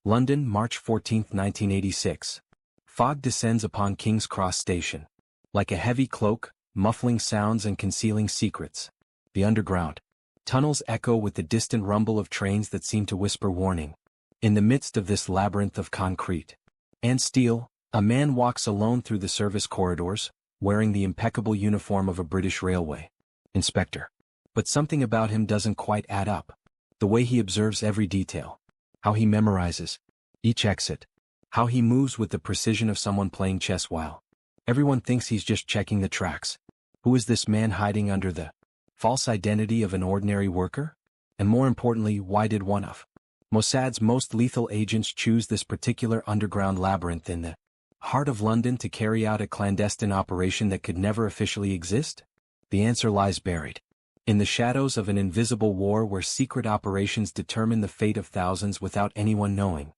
London, March 14, 1986. Fog descends upon King's Cross Station. Like a heavy cloak, muffling sounds and concealing secrets. The underground tunnels echo with the distant rumble of trains that seem to whisper warning. In the midst of this labyrinth of concrete and steel, a man walks alone through the service corridors, wearing the impeccable uniform of a British railway inspector. But something about him doesn't quite add up. The way he observes every detail. How he memorizes each exit. How he moves with the precision of someone playing chess while everyone thinks he's just checking the tracks. Who is this man hiding under the false identity of an ordinary worker? And more importantly, why did one of Mossad's most lethal agents choose this particular underground labyrinth in the heart of London to carry out a clandestine operation that could never officially exist? The answer lies buried in the shadows of an invisible war where secret operations determine the fate of thousands without anyone knowing.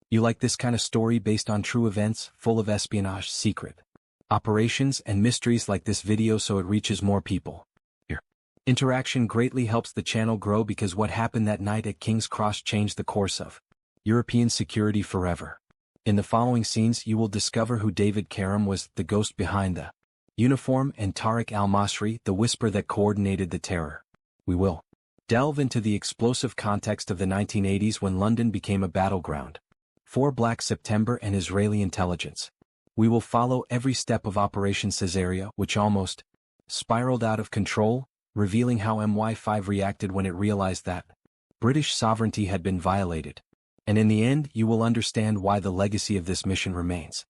You like this kind of story based on true events, full of espionage, secret operations, and mysteries like this video so it reaches more people? Your interaction greatly helps the channel grow because what happened that night at King's Cross changed the course of European security forever. In the following scenes you will discover who David Karam was, the ghost behind the uniform, and Tariq al-Masri, the whisper that coordinated the terror. We will delve into the explosive context of the 1980s when London became a battleground for Black September and Israeli intelligence. We will follow every step of Operation Caesarea, which almost spiraled out of control, revealing how MI5 reacted when it realized that British sovereignty had been violated. And in the end, you will understand why the legacy of this mission remains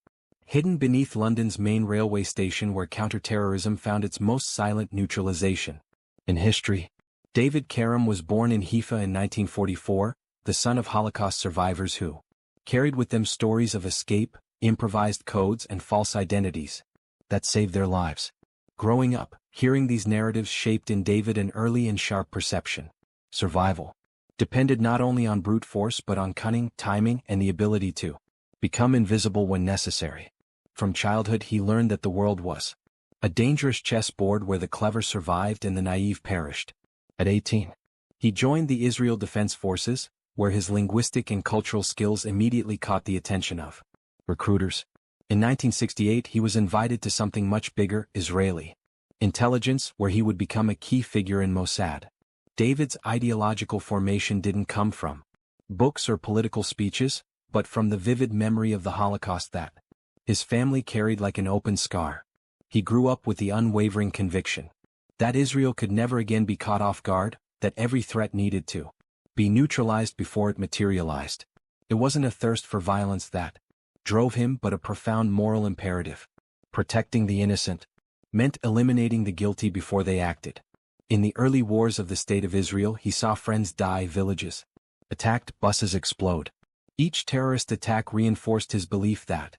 hidden beneath London's main railway station where counterterrorism found its most silent neutralization. In history, David Karam was born in Haifa in 1944, the son of Holocaust survivors who carried with them stories of escape, improvised codes and false identities that saved their lives. Growing up, hearing these narratives shaped in David an early and sharp perception. Survival depended not only on brute force but on cunning, timing, and the ability to become invisible when necessary. From childhood he learned that the world was a dangerous chessboard where the clever survived and the naive perished. At 18, he joined the Israel Defense Forces, where his linguistic and cultural skills immediately caught the attention of recruiters. In 1968 he was invited to something much bigger, Israeli intelligence, where he would become a key figure in Mossad. David's ideological formation didn't come from books or political speeches, but from the vivid memory of the Holocaust that his family carried like an open scar. He grew up with the unwavering conviction that Israel could never again be caught off guard, that every threat needed to be neutralized before it materialized. It wasn't a thirst for violence that drove him but a profound moral imperative. Protecting the innocent meant eliminating the guilty before they acted. In the early wars of the State of Israel he saw friends die, villages attacked, buses explode. Each terrorist attack reinforced his belief that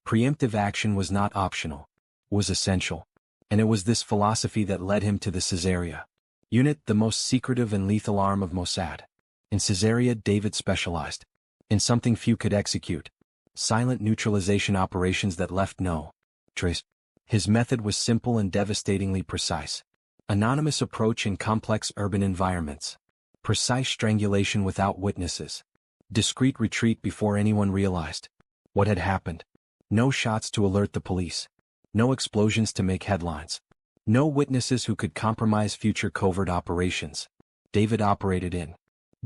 preemptive action was not optional, was essential. And it was this philosophy that led him to the Caesarea unit, the most secretive and lethal arm of Mossad. In Caesarea, David specialized in something few could execute: silent neutralization operations that left no trace. His method was simple and devastatingly precise. Anonymous approach in complex urban environments. Precise strangulation without witnesses. Discreet retreat before anyone realized what had happened. No shots to alert the police. No explosions to make headlines. No witnesses who could compromise future covert operations. David operated in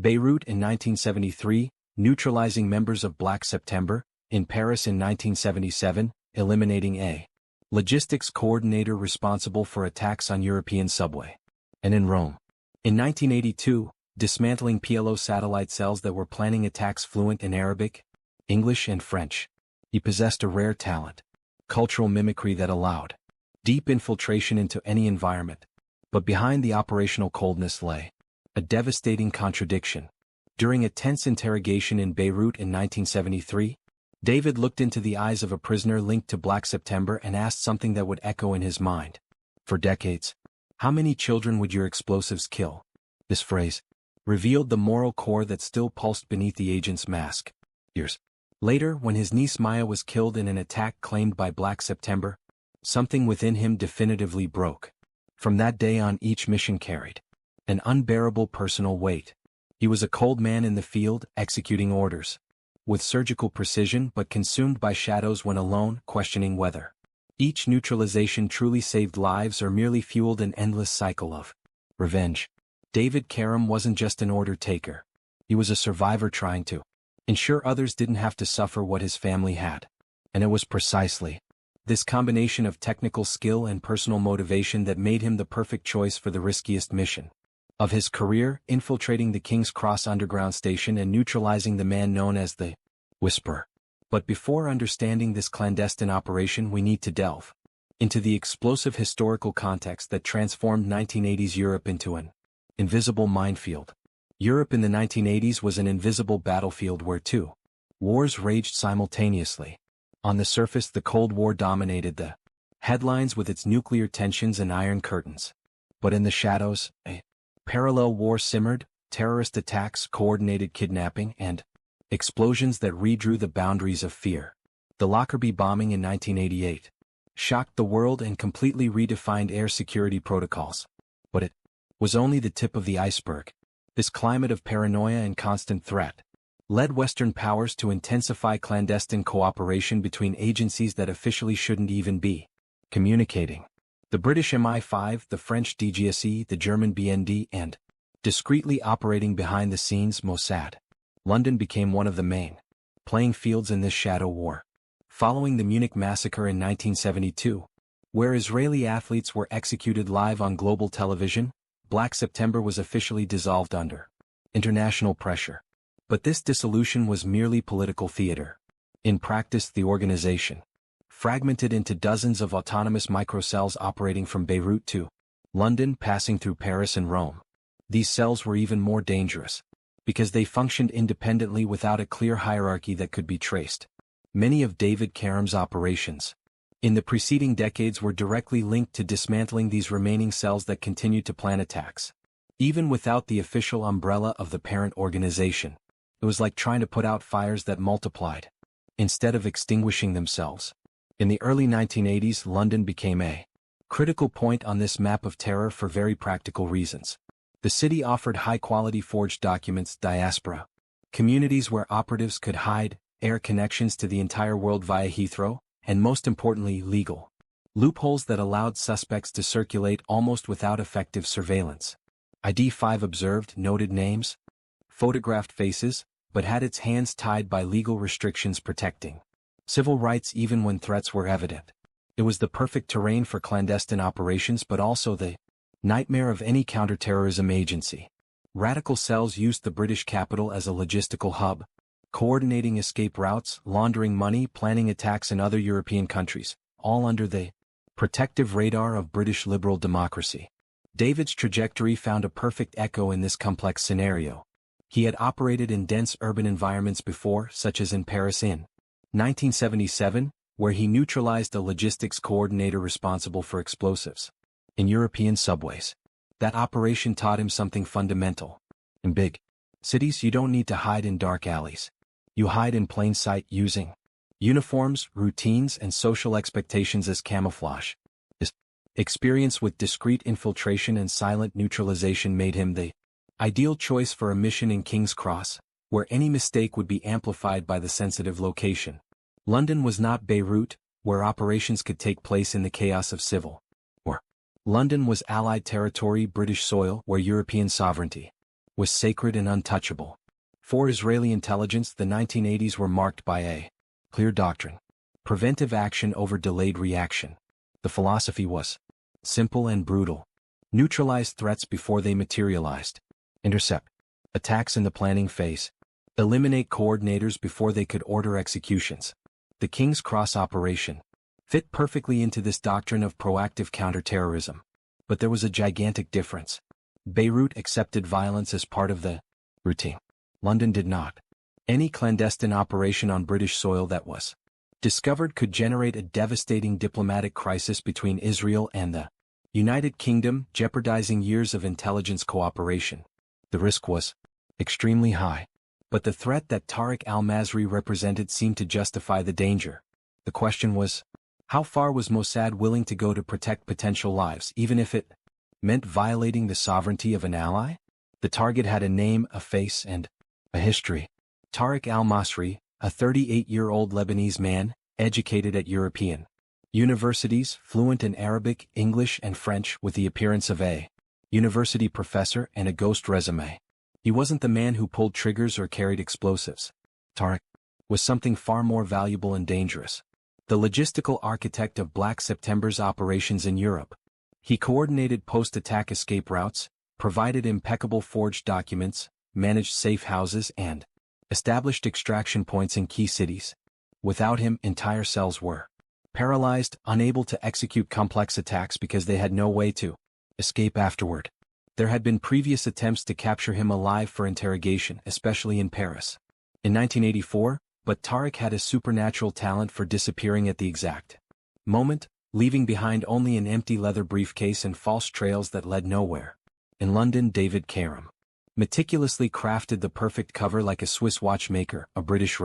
Beirut in 1973, neutralizing members of Black September, in Paris in 1977, eliminating a logistics coordinator responsible for attacks on European subway, and in Rome. In 1982, dismantling PLO satellite cells that were planning attacks fluent in Arabic, English and French. He possessed a rare talent, cultural mimicry that allowed deep infiltration into any environment. But behind the operational coldness lay a devastating contradiction. During a tense interrogation in Beirut in 1973, David looked into the eyes of a prisoner linked to Black September and asked something that would echo in his mind for decades. How many children would your explosives kill? This phrase revealed the moral core that still pulsed beneath the agent's mask. Years later, when his niece Maya was killed in an attack claimed by Black September, something within him definitively broke. From that day on, each mission carried an unbearable personal weight. He was a cold man in the field, executing orders, with surgical precision but consumed by shadows when alone, questioning whether each neutralization truly saved lives or merely fueled an endless cycle of revenge. David Karam wasn't just an order taker. He was a survivor trying to ensure others didn't have to suffer what his family had. And it was precisely this combination of technical skill and personal motivation that made him the perfect choice for the riskiest mission of his career, infiltrating the King's Cross underground station and neutralizing the man known as the Whisperer. But before understanding this clandestine operation, we need to delve into the explosive historical context that transformed 1980s Europe into an invisible minefield. Europe in the 1980s was an invisible battlefield where two wars raged simultaneously. On the surface, the Cold War dominated the headlines with its nuclear tensions and iron curtains. But in the shadows, a parallel war simmered: terrorist attacks, coordinated kidnapping, and explosions that redrew the boundaries of fear. The Lockerbie bombing in 1988 shocked the world and completely redefined air security protocols. But it was only the tip of the iceberg. This climate of paranoia and constant threat led Western powers to intensify clandestine cooperation between agencies that officially shouldn't even be communicating. The British MI5, the French DGSE, the German BND, and, discreetly operating behind the scenes, Mossad. London became one of the main playing fields in this shadow war. Following the Munich massacre in 1972, where Israeli athletes were executed live on global television, Black September was officially dissolved under international pressure. But this dissolution was merely political theater. In practice, the organization fragmented into dozens of autonomous microcells operating from Beirut to London, passing through Paris and Rome. These cells were even more dangerous because they functioned independently without a clear hierarchy that could be traced. Many of David Karam's operations in the preceding decades were directly linked to dismantling these remaining cells that continued to plan attacks. Even without the official umbrella of the parent organization, it was like trying to put out fires that multiplied instead of extinguishing themselves. In the early 1980s, London became a critical point on this map of terror for very practical reasons. The city offered high-quality forged documents, diaspora communities where operatives could hide, air connections to the entire world via Heathrow, and most importantly, legal loopholes that allowed suspects to circulate almost without effective surveillance. ID5 observed, noted names, photographed faces, but had its hands tied by legal restrictions protecting civil rights even when threats were evident. It was the perfect terrain for clandestine operations, but also the nightmare of any counterterrorism agency. Radical cells used the British capital as a logistical hub, coordinating escape routes, laundering money, planning attacks in other European countries, all under the protective radar of British liberal democracy. David's trajectory found a perfect echo in this complex scenario. He had operated in dense urban environments before, such as in Paris in 1977, where he neutralized a logistics coordinator responsible for explosives in European subways. That operation taught him something fundamental. In big cities, you don't need to hide in dark alleys. You hide in plain sight using uniforms, routines, and social expectations as camouflage. His experience with discreet infiltration and silent neutralization made him the ideal choice for a mission in King's Cross, where any mistake would be amplified by the sensitive location. London was not Beirut, where operations could take place in the chaos of civil war. London was Allied territory, British soil, where European sovereignty was sacred and untouchable. For Israeli intelligence, the 1980s were marked by a clear doctrine: preventive action over delayed reaction. The philosophy was simple and brutal: neutralize threats before they materialized, intercept attacks in the planning phase, eliminate coordinators before they could order executions. The King's Cross operation fit perfectly into this doctrine of proactive counterterrorism. But there was a gigantic difference. Beirut accepted violence as part of the routine. London did not. Any clandestine operation on British soil that was discovered could generate a devastating diplomatic crisis between Israel and the United Kingdom, jeopardizing years of intelligence cooperation. The risk was extremely high. But the threat that Tariq al-Masri represented seemed to justify the danger. The question was, how far was Mossad willing to go to protect potential lives, even if it meant violating the sovereignty of an ally? The target had a name, a face, and a history. Tariq al-Masri, a 38-year-old Lebanese man, educated at European universities, fluent in Arabic, English, and French with the appearance of a university professor and a ghost resume. He wasn't the man who pulled triggers or carried explosives. Tariq was something far more valuable and dangerous. The logistical architect of Black September's operations in Europe. He coordinated post-attack escape routes, provided impeccable forged documents, managed safe houses, and established extraction points in key cities. Without him, entire cells were paralyzed, unable to execute complex attacks because they had no way to escape afterward. There had been previous attempts to capture him alive for interrogation, especially in Paris in 1984, but Tariq had a supernatural talent for disappearing at the exact moment, leaving behind only an empty leather briefcase and false trails that led nowhere. In London, David Karam meticulously crafted the perfect cover like a Swiss watchmaker, a British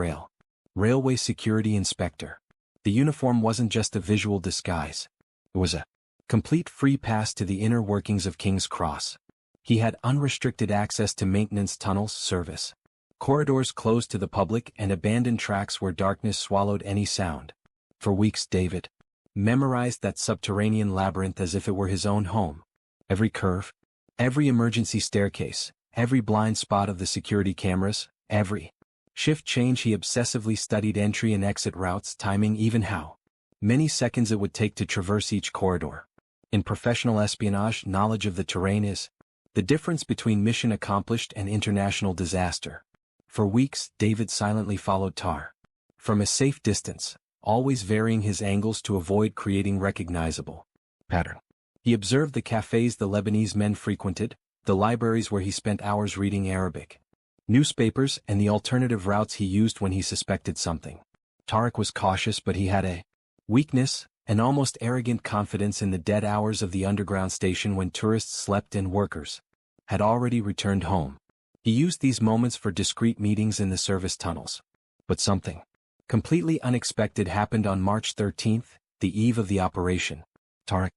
railway security inspector. The uniform wasn't just a visual disguise. It was a complete free pass to the inner workings of King's Cross. He had unrestricted access to maintenance tunnels, service corridors closed to the public, and abandoned tracks where darkness swallowed any sound. For weeks David memorized that subterranean labyrinth as if it were his own home. Every curve, every emergency staircase, every blind spot of the security cameras, every shift change. He obsessively studied entry and exit routes, timing even how many seconds it would take to traverse each corridor. In professional espionage, knowledge of the terrain is the difference between mission accomplished and international disaster. For weeks, David silently followed Tar from a safe distance, always varying his angles to avoid creating recognizable pattern. He observed the cafes the Lebanese men frequented, the libraries where he spent hours reading Arabic newspapers, and the alternative routes he used when he suspected something. Tariq was cautious, but he had a weakness, an almost arrogant confidence in the dead hours of the underground station when tourists slept and workers had already returned home. He used these moments for discreet meetings in the service tunnels. But something completely unexpected happened on March 13th, the eve of the operation. Tariq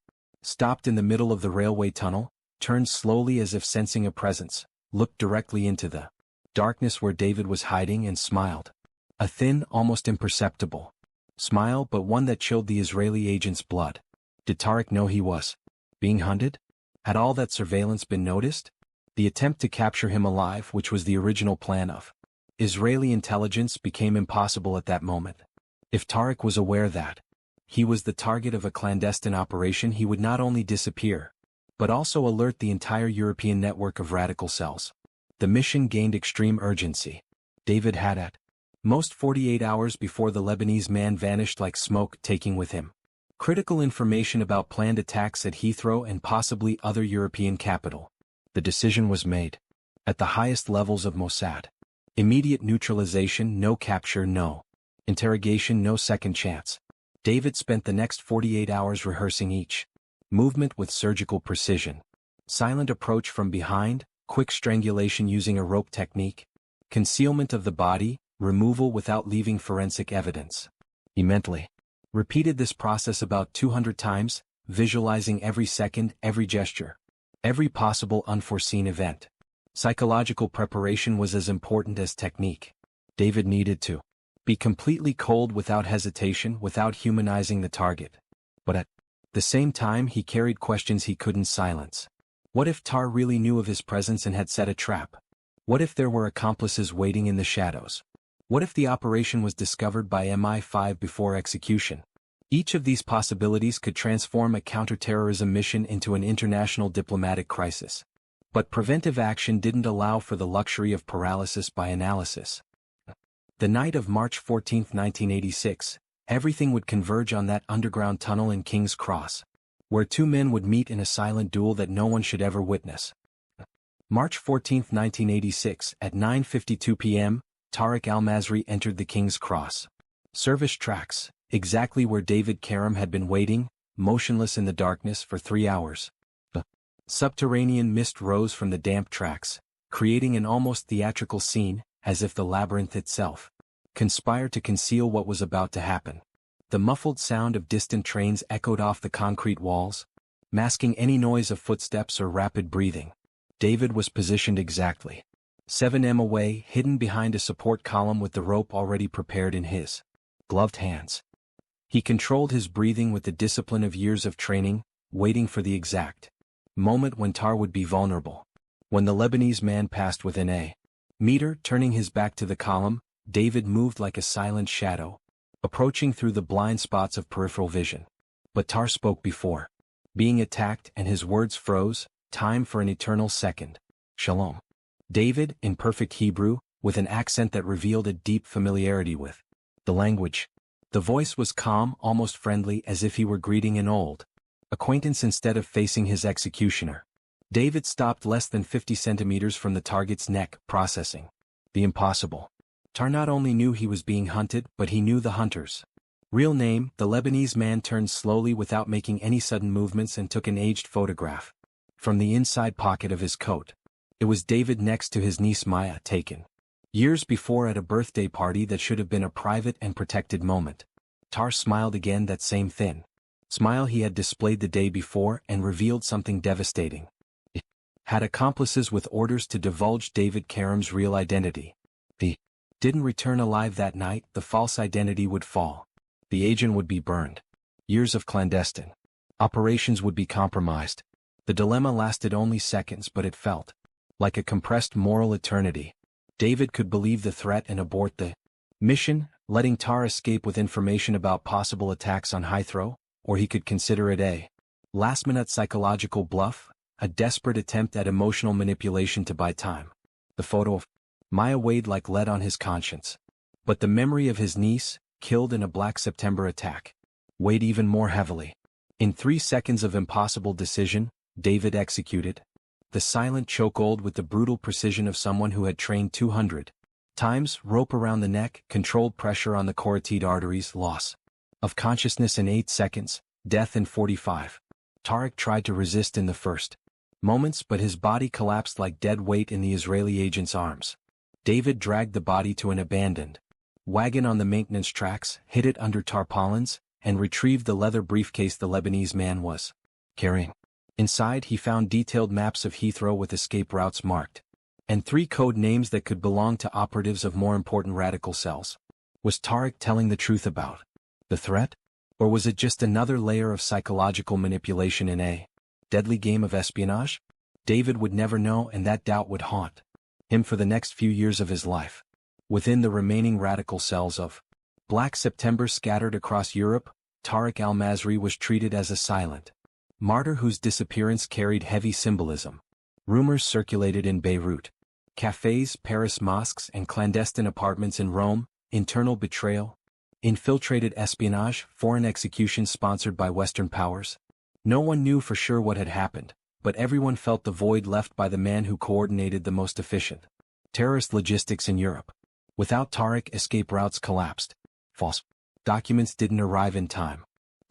stopped in the middle of the railway tunnel, turned slowly as if sensing a presence, looked directly into the darkness where David was hiding, and smiled. A thin, almost imperceptible smile, but one that chilled the Israeli agent's blood. Did Tariq know he was being hunted? Had all that surveillance been noticed? The attempt to capture him alive, which was the original plan of Israeli intelligence, became impossible at that moment. If Tariq was aware that he was the target of a clandestine operation, he would not only disappear, but also alert the entire European network of radical cells. The mission gained extreme urgency. David had at most 48 hours before the Lebanese man vanished like smoke, taking with him critical information about planned attacks at Heathrow and possibly other European capital. The decision was made at the highest levels of Mossad. Immediate neutralization, no capture, no interrogation, no second chance. David spent the next 48 hours rehearsing each movement with surgical precision. Silent approach from behind, quick strangulation using a rope technique, concealment of the body, removal without leaving forensic evidence. He mentally repeated this process about 200 times, visualizing every second, every gesture, every possible unforeseen event. Psychological preparation was as important as technique. David needed to be completely cold, without hesitation, without humanizing the target. But at the same time, he carried questions he couldn't silence. What if Tar really knew of his presence and had set a trap? What if there were accomplices waiting in the shadows? What if the operation was discovered by MI5 before execution? Each of these possibilities could transform a counterterrorism mission into an international diplomatic crisis. But preventive action didn't allow for the luxury of paralysis by analysis. The night of March 14, 1986, everything would converge on that underground tunnel in King's Cross, where two men would meet in a silent duel that no one should ever witness. March 14, 1986, at 9:52 p.m., Tariq Al-Masri entered the King's Cross service tracks, exactly where David Karam had been waiting, motionless in the darkness, for 3 hours. The subterranean mist rose from the damp tracks, creating an almost theatrical scene, as if the labyrinth itself conspired to conceal what was about to happen. The muffled sound of distant trains echoed off the concrete walls, masking any noise of footsteps or rapid breathing. David was positioned exactly 7 m away, hidden behind a support column with the rope already prepared in his gloved hands. He controlled his breathing with the discipline of years of training, waiting for the exact moment when Tar would be vulnerable. When the Lebanese man passed within a meter, turning his back to the column, David moved like a silent shadow, approaching through the blind spots of peripheral vision. But Tar spoke before being attacked, and his words froze, time for an eternal second. Shalom. David, in perfect Hebrew, with an accent that revealed a deep familiarity with the language. The voice was calm, almost friendly, as if he were greeting an old acquaintance instead of facing his executioner. David stopped less than 50 centimeters from the target's neck, processing the impossible. Tar not only knew he was being hunted, but he knew the hunter's real name. The Lebanese man turned slowly without making any sudden movements and took an aged photograph from the inside pocket of his coat. It was David next to his niece Maya, taken years before at a birthday party that should have been a private and protected moment. Tar smiled again, that same thin smile he had displayed the day before, and revealed something devastating. It had accomplices with orders to divulge David Karam's real identity. He didn't return alive that night. The false identity would fall. The agent would be burned. Years of clandestine operations would be compromised. The dilemma lasted only seconds, but it felt like a compressed moral eternity. David could believe the threat and abort the mission, letting Tar escape with information about possible attacks on Hythrow, or he could consider it a last-minute psychological bluff, a desperate attempt at emotional manipulation to buy time. The photo of Maya weighed like lead on his conscience. But the memory of his niece, killed in a Black September attack, weighed even more heavily. In 3 seconds of impossible decision, David executed the silent chokehold with the brutal precision of someone who had trained 200 times, rope around the neck, controlled pressure on the carotid arteries, loss of consciousness in 8 seconds, death in 45. Tarek tried to resist in the first moments, but his body collapsed like dead weight in the Israeli agent's arms. David dragged the body to an abandoned wagon on the maintenance tracks, hid it under tarpaulins, and retrieved the leather briefcase the Lebanese man was carrying. Inside, he found detailed maps of Heathrow with escape routes marked, and 3 code names that could belong to operatives of more important radical cells. Was Tarek telling the truth about the threat? Or was it just another layer of psychological manipulation in a deadly game of espionage? David would never know, and that doubt would haunt him for the next few years of his life. Within the remaining radical cells of Black September scattered across Europe, Tariq al-Masri was treated as a silent martyr whose disappearance carried heavy symbolism. Rumors circulated in Beirut, cafes, Paris mosques, and clandestine apartments in Rome: internal betrayal, infiltrated espionage, foreign executions sponsored by Western powers. No one knew for sure what had happened, but everyone felt the void left by the man who coordinated the most efficient terrorist logistics in Europe. Without Tariq, escape routes collapsed. False documents didn't arrive in time.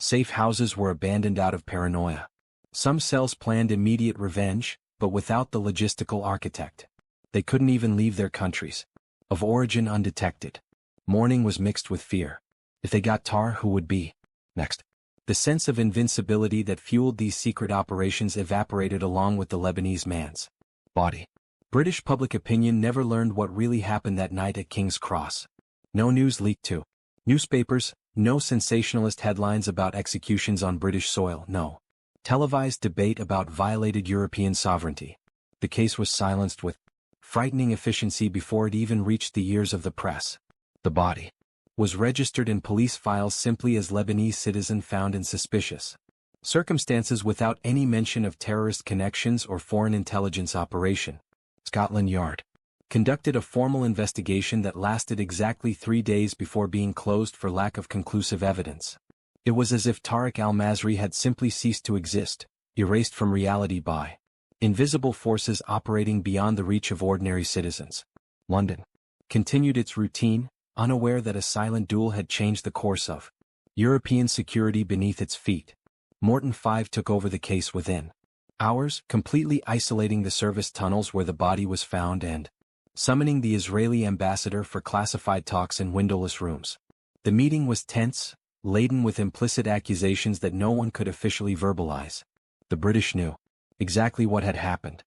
Safe houses were abandoned out of paranoia. Some cells planned immediate revenge, but without the logistical architect, they couldn't even leave their countries of origin undetected. Mourning was mixed with fear. If they got Tar, who would be next? The sense of invincibility that fueled these secret operations evaporated along with the Lebanese man's body. British public opinion never learned what really happened that night at King's Cross. No news leaked to newspapers, no sensationalist headlines about executions on British soil, no televised debate about violated European sovereignty. The case was silenced with frightening efficiency before it even reached the ears of the press. The body was registered in police files simply as Lebanese citizen found in suspicious circumstances, without any mention of terrorist connections or foreign intelligence operation. Scotland Yard conducted a formal investigation that lasted exactly 3 days before being closed for lack of conclusive evidence. It was as if Tariq al-Masri had simply ceased to exist, erased from reality by invisible forces operating beyond the reach of ordinary citizens. London continued its routine, unaware that a silent duel had changed the course of European security beneath its feet. Morton 5 took over the case within hours, completely isolating the service tunnels where the body was found and summoning the Israeli ambassador for classified talks in windowless rooms. The meeting was tense, laden with implicit accusations that no one could officially verbalize. The British knew exactly what had happened.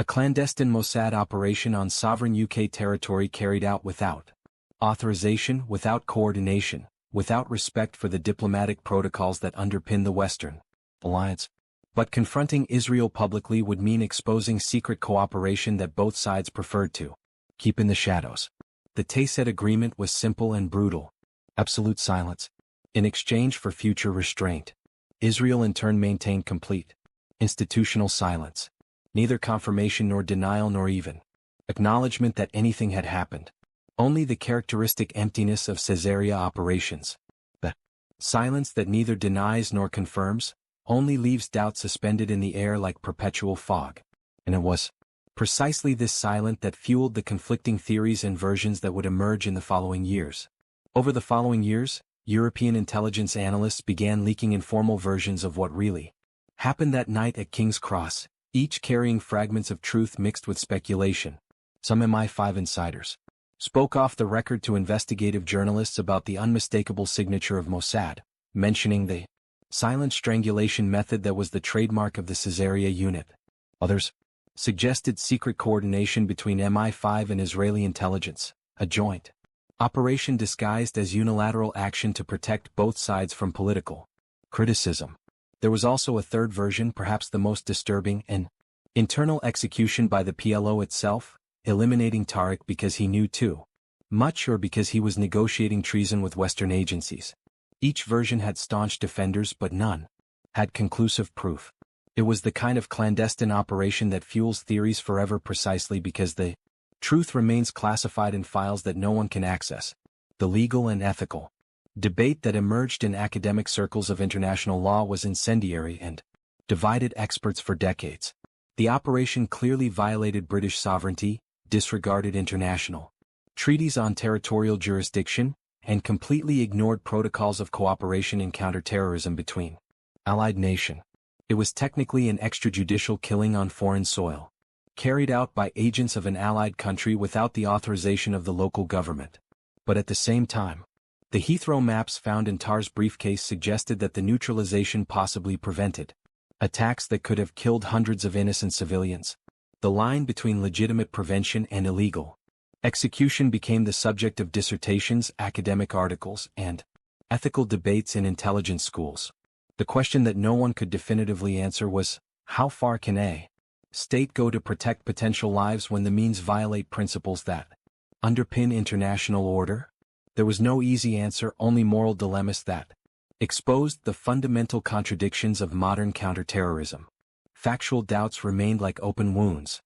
A clandestine Mossad operation on sovereign UK territory carried out without authorization, without coordination, without respect for the diplomatic protocols that underpin the Western alliance. But confronting Israel publicly would mean exposing secret cooperation that both sides preferred to keep in the shadows. The Tacit Agreement was simple and brutal. Absolute silence. In exchange for future restraint. Israel in turn maintained complete institutional silence. Neither confirmation nor denial nor even acknowledgement that anything had happened. Only the characteristic emptiness of Caesarea operations. The silence that neither denies nor confirms, only leaves doubt suspended in the air like perpetual fog. And it was precisely this silence that fueled the conflicting theories and versions that would emerge in the following years. Over the following years, European intelligence analysts began leaking informal versions of what really happened that night at King's Cross, each carrying fragments of truth mixed with speculation. Some MI5 insiders spoke off the record to investigative journalists about the unmistakable signature of Mossad, mentioning the silent strangulation method that was the trademark of the Caesarea unit. Others suggested secret coordination between MI5 and Israeli intelligence, a joint operation disguised as unilateral action to protect both sides from political criticism. There was also a third version, perhaps the most disturbing, an internal execution by the PLO itself, eliminating Tariq because he knew too much or because he was negotiating treason with Western agencies. Each version had staunch defenders but none had conclusive proof. It was the kind of clandestine operation that fuels theories forever precisely because the truth remains classified in files that no one can access. The legal and ethical debate that emerged in academic circles of international law was incendiary and divided experts for decades. The operation clearly violated British sovereignty, disregarded international treaties on territorial jurisdiction, and completely ignored protocols of cooperation in counterterrorism between allied nations. It was technically an extrajudicial killing on foreign soil, carried out by agents of an allied country without the authorization of the local government. But at the same time, the Heathrow maps found in Tar's briefcase suggested that the neutralization possibly prevented attacks that could have killed hundreds of innocent civilians. The line between legitimate prevention and illegal execution became the subject of dissertations, academic articles, and ethical debates in intelligence schools. The question that no one could definitively answer was, how far can a state go to protect potential lives when the means violate principles that underpin international order? There was no easy answer, only moral dilemmas that exposed the fundamental contradictions of modern counterterrorism. Factual doubts remained like open wounds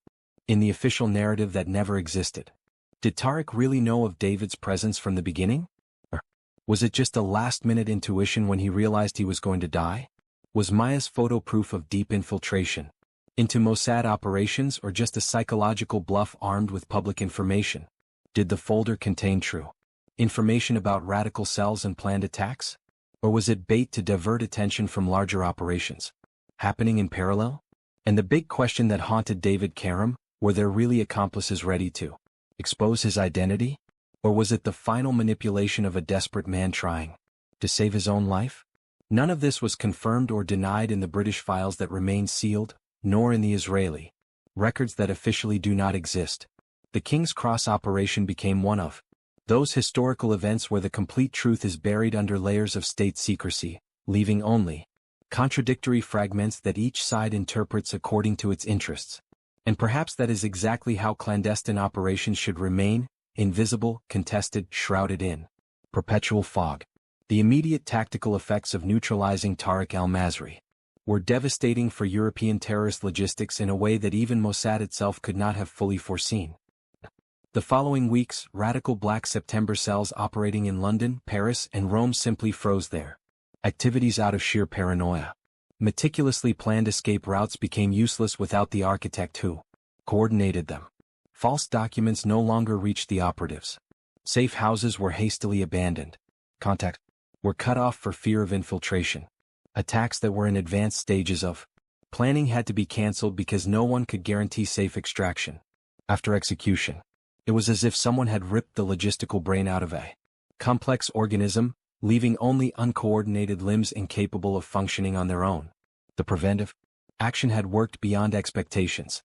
in the official narrative that never existed. Did Tariq really know of David's presence from the beginning? Or was it just a last-minute intuition when he realized he was going to die? Was Maya's photo proof of deep infiltration into Mossad operations or just a psychological bluff armed with public information? Did the folder contain true information about radical cells and planned attacks? Or was it bait to divert attention from larger operations happening in parallel? And the big question that haunted David Karam, were there really accomplices ready to expose his identity? Or was it the final manipulation of a desperate man trying to save his own life? None of this was confirmed or denied in the British files that remain sealed, nor in the Israeli records that officially do not exist. The King's Cross operation became one of those historical events where the complete truth is buried under layers of state secrecy, leaving only contradictory fragments that each side interprets according to its interests. And perhaps that is exactly how clandestine operations should remain, invisible, contested, shrouded in perpetual fog. The immediate tactical effects of neutralizing Tariq al-Masri were devastating for European terrorist logistics in a way that even Mossad itself could not have fully foreseen. The following weeks, radical Black September cells operating in London, Paris, and Rome simply froze their activities out of sheer paranoia. Meticulously planned escape routes became useless without the architect who coordinated them. False documents no longer reached the operatives. Safe houses were hastily abandoned. Contacts were cut off for fear of infiltration. Attacks that were in advanced stages of planning had to be cancelled because no one could guarantee safe extraction. After execution, it was as if someone had ripped the logistical brain out of a complex organism, leaving only uncoordinated limbs incapable of functioning on their own. The preventive action had worked beyond expectations.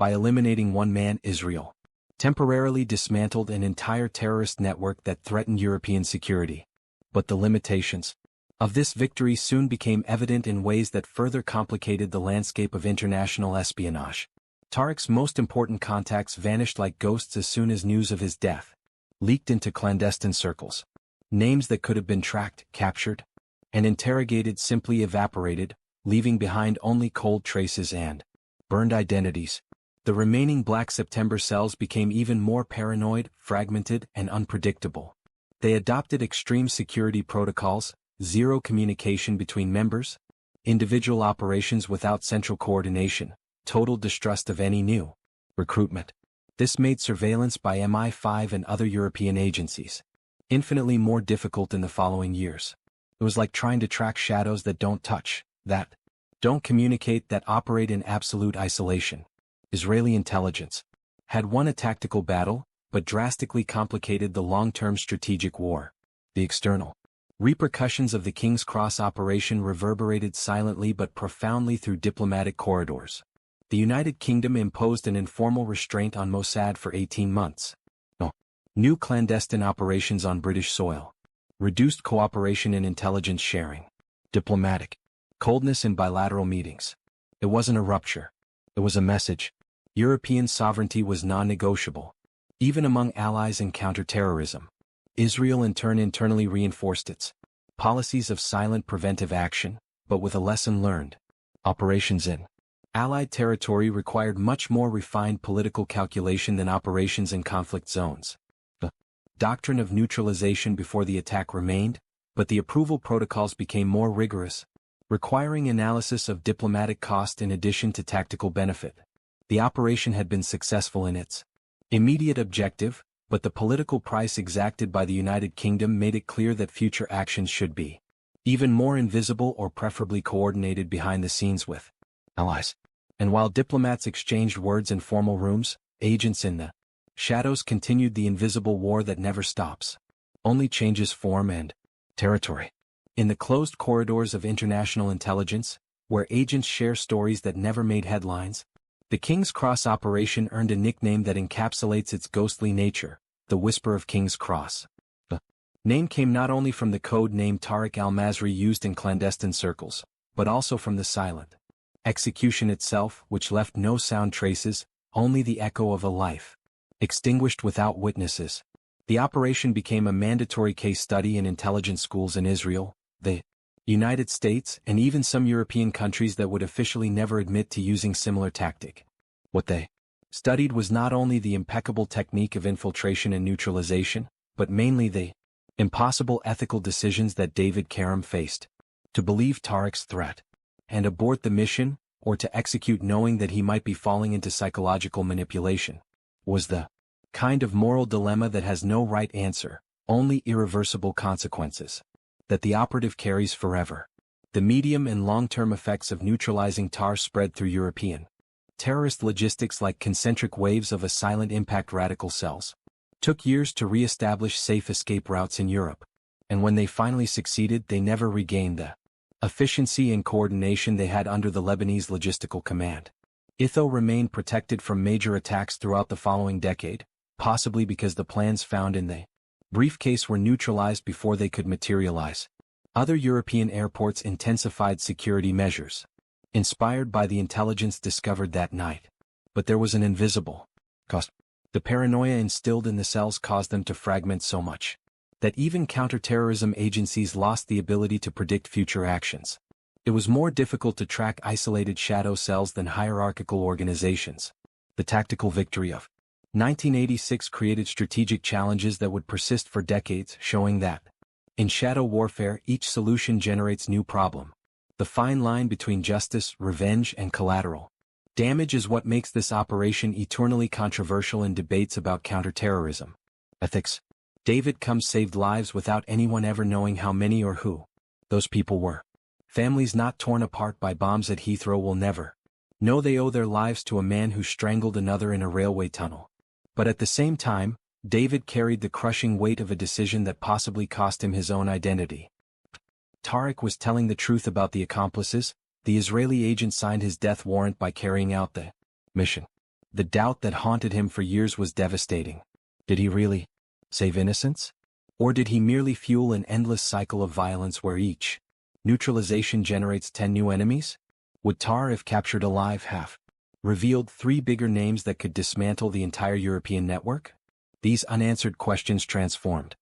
by eliminating one man. Israel temporarily dismantled an entire terrorist network that threatened European security. But the limitations of this victory soon became evident in ways that further complicated the landscape of international espionage. Tariq's most important contacts vanished like ghosts as soon as news of his death leaked into clandestine circles. Names that could have been tracked, captured, and interrogated simply evaporated, leaving behind only cold traces and burned identities. The remaining Black September cells became even more paranoid, fragmented, and unpredictable. They adopted extreme security protocols, zero communication between members, individual operations without central coordination, total distrust of any new recruitment. This made surveillance by MI5 and other European agencies infinitely more difficult in the following years. It was like trying to track shadows that don't touch, that don't communicate, that operate in absolute isolation. Israeli intelligence had won a tactical battle, but drastically complicated the long-term strategic war. The external repercussions of the King's Cross operation reverberated silently but profoundly through diplomatic corridors. The United Kingdom imposed an informal restraint on Mossad for 18 months. New clandestine operations on British soil. Reduced cooperation in intelligence sharing. Diplomatic coldness in bilateral meetings. It wasn't a rupture. It was a message. European sovereignty was non-negotiable, even among allies in counterterrorism. Israel in turn internally reinforced its policies of silent preventive action, but with a lesson learned. Operations in Allied territory required much more refined political calculation than operations in conflict zones. The doctrine of neutralization before the attack remained, but the approval protocols became more rigorous, requiring analysis of diplomatic cost in addition to tactical benefit. The operation had been successful in its immediate objective, but the political price exacted by the United Kingdom made it clear that future actions should be even more invisible or preferably coordinated behind the scenes with allies. And while diplomats exchanged words in formal rooms, agents in the shadows continued the invisible war that never stops, only changes form and territory. In the closed corridors of international intelligence, where agents share stories that never made headlines, the King's Cross operation earned a nickname that encapsulates its ghostly nature, the Whisper of King's Cross. The name came not only from the code name Tariq al-Masri used in clandestine circles, but also from the silent execution itself, which left no sound traces, only the echo of a life extinguished without witnesses. The operation became a mandatory case study in intelligence schools in Israel, the United States, and even some European countries that would officially never admit to using similar tactic. What they studied was not only the impeccable technique of infiltration and neutralization, but mainly the impossible ethical decisions that David Karam faced. To believe Tariq's threat and abort the mission, or to execute knowing that he might be falling into psychological manipulation, was the kind of moral dilemma that has no right answer, only irreversible consequences that the operative carries forever. The medium and long-term effects of neutralizing TAR spread through European terrorist logistics like concentric waves of a silent impact radical cells. Took years to re-establish safe escape routes in Europe, and when they finally succeeded, they never regained the efficiency and coordination they had under the Lebanese logistical command. ITHO remained protected from major attacks throughout the following decade, possibly because the plans found in the briefcase were neutralized before they could materialize. Other European airports intensified security measures, inspired by the intelligence discovered that night. But there was an invisible cost. The paranoia instilled in the cells caused them to fragment so much that even counterterrorism agencies lost the ability to predict future actions. It was more difficult to track isolated shadow cells than hierarchical organizations. The tactical victory of 1986 created strategic challenges that would persist for decades, showing that in shadow warfare each solution generates new problem. The fine line between justice, revenge, and collateral damage is what makes this operation eternally controversial in debates about counterterrorism ethics. David Combs saved lives without anyone ever knowing how many or who those people were. Families not torn apart by bombs at Heathrow will never know they owe their lives to a man who strangled another in a railway tunnel. But at the same time, David carried the crushing weight of a decision that possibly cost him his own identity. Tariq was telling the truth about the accomplices. The Israeli agent signed his death warrant by carrying out the mission. The doubt that haunted him for years was devastating. Did he really save innocents? Or did he merely fuel an endless cycle of violence where each neutralization generates 10 new enemies? Would Tar, if captured alive, have revealed 3 bigger names that could dismantle the entire European network? These unanswered questions transformed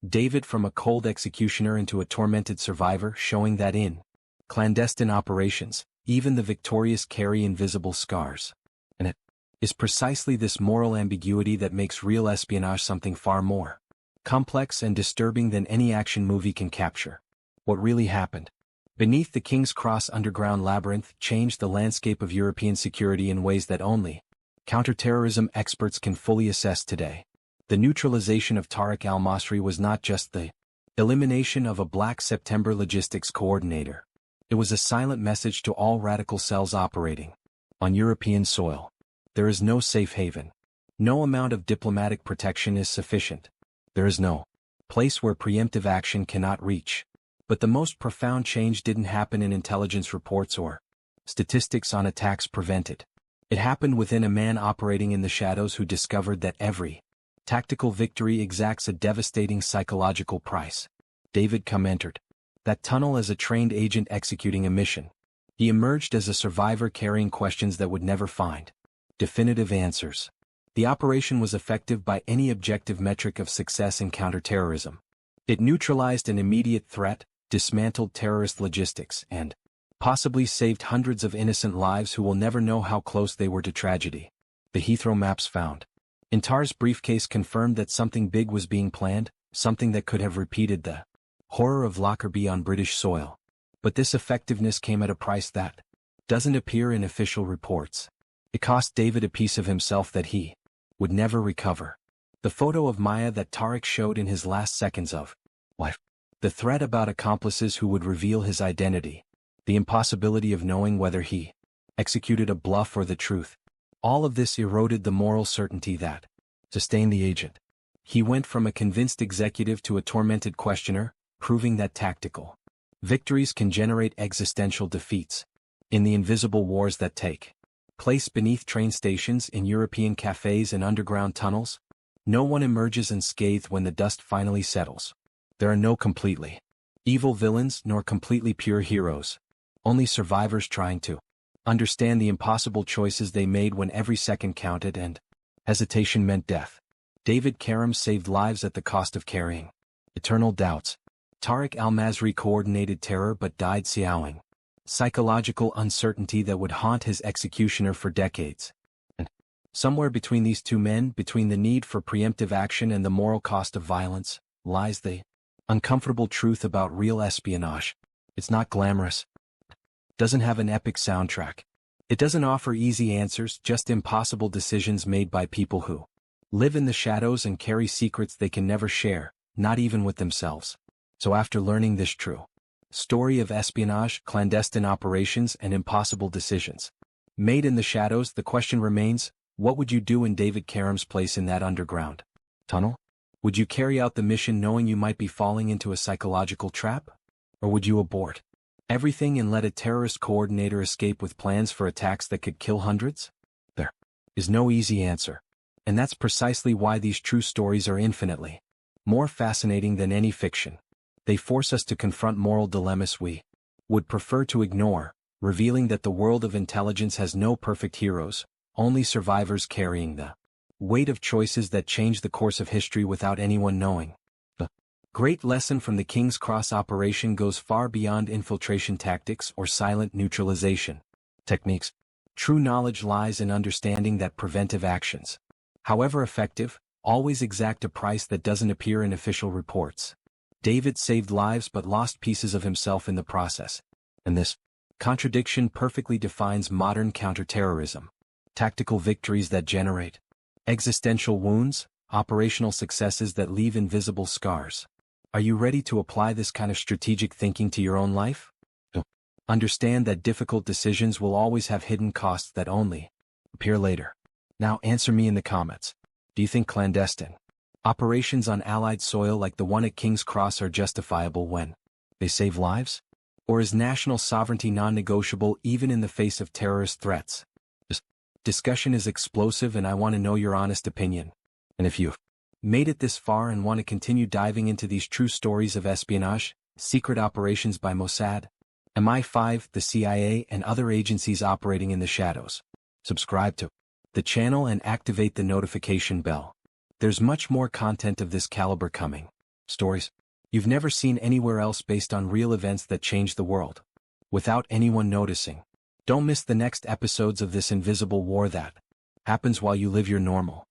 David from a cold executioner into a tormented survivor, showing that in clandestine operations, even the victorious carry invisible scars. And it is precisely this moral ambiguity that makes real espionage something far more complex and disturbing than any action movie can capture. What really happened beneath the King's Cross underground labyrinth changed the landscape of European security in ways that only counterterrorism experts can fully assess today. The neutralization of Tariq al-Masri was not just the elimination of a Black September logistics coordinator. It was a silent message to all radical cells operating on European soil. There is no safe haven. No amount of diplomatic protection is sufficient. There is no place where preemptive action cannot reach. But the most profound change didn't happen in intelligence reports or statistics on attacks prevented. It happened within a man operating in the shadows who discovered that every tactical victory exacts a devastating psychological price. David entered that tunnel as a trained agent executing a mission. He emerged as a survivor carrying questions that would never find definitive answers. The operation was effective by any objective metric of success in counterterrorism. It neutralized an immediate threat, dismantled terrorist logistics, and possibly saved hundreds of innocent lives who will never know how close they were to tragedy. The Heathrow maps found in Tar's briefcase confirmed that something big was being planned, something that could have repeated the horror of Lockerbie on British soil. But this effectiveness came at a price that doesn't appear in official reports. It cost David a piece of himself that he would never recover. The photo of Maya that Tariq showed in his last seconds of life. The threat about accomplices who would reveal his identity. The impossibility of knowing whether he executed a bluff or the truth. All of this eroded the moral certainty that sustained the agent. He went from a convinced executive to a tormented questioner, proving that tactical victories can generate existential defeats. In the invisible wars that take place beneath train stations, in European cafes and underground tunnels, no one emerges unscathed when the dust finally settles. There are no completely evil villains nor completely pure heroes. Only survivors trying to understand the impossible choices they made when every second counted and hesitation meant death. David Karam saved lives at the cost of carrying eternal doubts. Tariq al-Masri coordinated terror but died siawing psychological uncertainty that would haunt his executioner for decades. And somewhere between these two men, between the need for preemptive action and the moral cost of violence, lies the uncomfortable truth about real espionage. It's not glamorous. Doesn't have an epic soundtrack. It doesn't offer easy answers, just impossible decisions made by people who live in the shadows and carry secrets they can never share, not even with themselves. So after learning this true story of espionage, clandestine operations, and impossible decisions made in the shadows, the question remains, what would you do in David Karam's place in that underground tunnel? Would you carry out the mission knowing you might be falling into a psychological trap? Or would you abort everything and let a terrorist coordinator escape with plans for attacks that could kill hundreds? There is no easy answer. And that's precisely why these true stories are infinitely more fascinating than any fiction. They force us to confront moral dilemmas we would prefer to ignore, revealing that the world of intelligence has no perfect heroes, only survivors carrying the weight of choices that change the course of history without anyone knowing. The great lesson from the King's Cross operation goes far beyond infiltration tactics or silent neutralization techniques. True knowledge lies in understanding that preventive actions, however effective, always exact a price that doesn't appear in official reports. David saved lives but lost pieces of himself in the process. And this contradiction perfectly defines modern counterterrorism. Tactical victories that generate existential wounds, operational successes that leave invisible scars. Are you ready to apply this kind of strategic thinking to your own life? Understand that difficult decisions will always have hidden costs that only appear later. Now answer me in the comments. Do you think clandestine operations on Allied soil like the one at King's Cross are justifiable when they save lives? Or is national sovereignty non-negotiable even in the face of terrorist threats? Discussion is explosive and I want to know your honest opinion. And if you've made it this far and want to continue diving into these true stories of espionage, secret operations by Mossad, MI5, the CIA, and other agencies operating in the shadows, subscribe to the channel and activate the notification bell. There's much more content of this caliber coming. Stories you've never seen anywhere else based on real events that changed the world, without anyone noticing. Don't miss the next episodes of this invisible war that happens while you live your normal,